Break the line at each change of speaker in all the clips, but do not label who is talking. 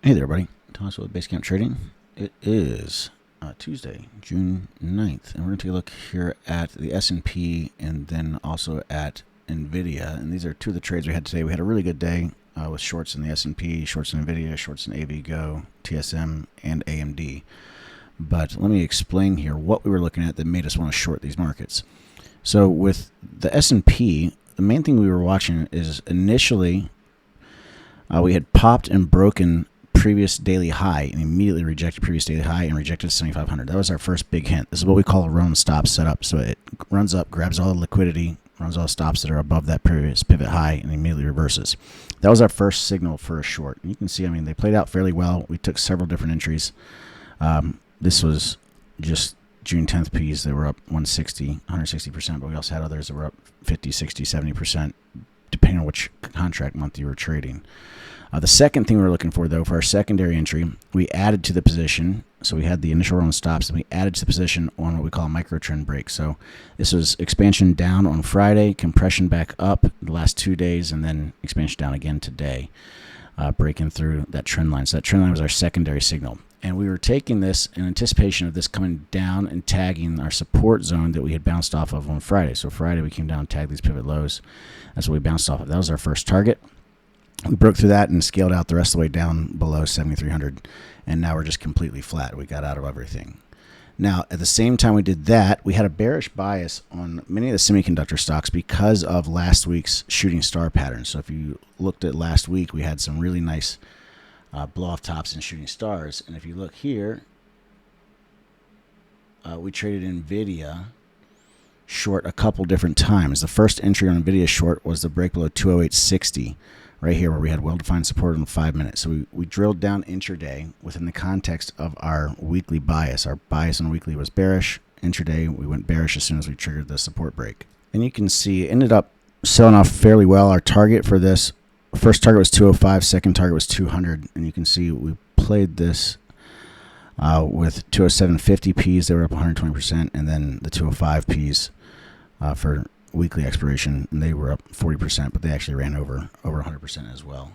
Hey there, everybody. Thomas with Basecamp Trading. It is Tuesday, June 9th, and we're going to take a look here at the S&P and then also at NVDA. And these are two of the trades we had today. We had a really good day with shorts in the S&P, shorts in NVDA, shorts in AVGO, TSM, and AMD. But let me explain here what we were looking at that made us want to short these markets. So with the S&P, the main thing we were watching is initially we had popped and broken previous daily high and immediately rejected previous daily high and rejected 7,500. That was our first big hint. This is what we call a run stop setup. So it runs up, grabs all the liquidity, runs all the stops that are above that previous pivot high, and immediately reverses. That was our first signal for a short. And you can see, I mean, they played out fairly well. We took several different entries. This was just June 10th Ps. They were up 160%, but we also had others that were up 50, 60, 70%, depending on which contract month you were trading. The second thing we were looking for, though, for our secondary entry, we added to the position. So we had the initial run stops, and we added to the position on what we call a micro trend break. So this was expansion down on Friday, compression back up the last 2 days, and then expansion down again today, breaking through that trend line. So that trend line was our secondary signal. And we were taking this in anticipation of this coming down and tagging our support zone that we had bounced off of on Friday. So Friday we came down and tagged these pivot lows. That's what we bounced off of. That was our first target. We broke through that and scaled out the rest of the way down below 7,300, and now we're just completely flat. We got out of everything. Now, at the same time we did that, we had a bearish bias on many of the semiconductor stocks because of last week's shooting star pattern. So if you looked at last week, we had some really nice blow-off tops and shooting stars. And if you look here, we traded NVIDIA short a couple different times. The first entry on NVIDIA short was the break below 208.60. Right here where we had well-defined support on the 5 minutes. So we drilled down intraday within the context of our weekly bias. Our bias on weekly was bearish. Intraday, we went bearish as soon as we triggered the support break. And you can see it ended up selling off fairly well. Our target for this, first target was 205, second target was 200. And you can see we played this with 207.50 Ps. They were up 120%. And then the 205 Ps for weekly expiration, and they were up 40%, but they actually ran over 100% as well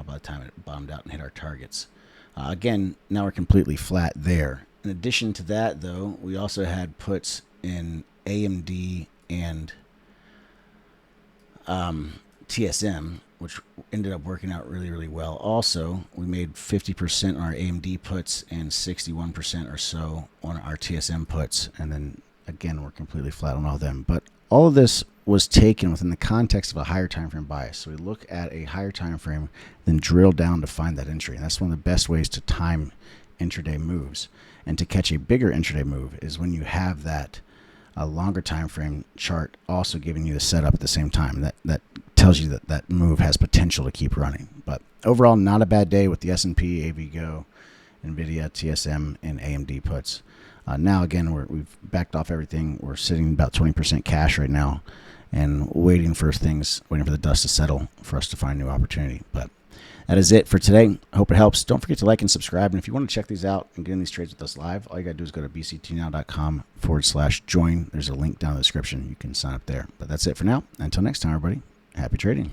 by the time it bottomed out and hit our targets. Again, now we're completely flat there. In addition to that, though, we also had puts in AMD and TSM, which ended up working out really, really well. Also, we made 50% on our AMD puts and 61% or so on our TSM puts, and then again, we're completely flat on all of them. But all of this was taken within the context of a higher time frame bias. So we look at a higher time frame, then drill down to find that entry. And that's one of the best ways to time intraday moves. And to catch a bigger intraday move is when you have that longer time frame chart also giving you the setup at the same time. That tells you that that move has potential to keep running. But overall, not a bad day with the S&P, AVGO, NVIDIA, TSM, and AMD puts. Now, again, we've backed off everything. We're sitting about 20% cash right now and waiting for the dust to settle for us to find new opportunity. But that is it for today. I hope it helps. Don't forget to like and subscribe. And if you want to check these out and get in these trades with us live, all you got to do is go to bctnow.com/join. There's a link down in the description. You can sign up there. But that's it for now. Until next time, everybody, happy trading.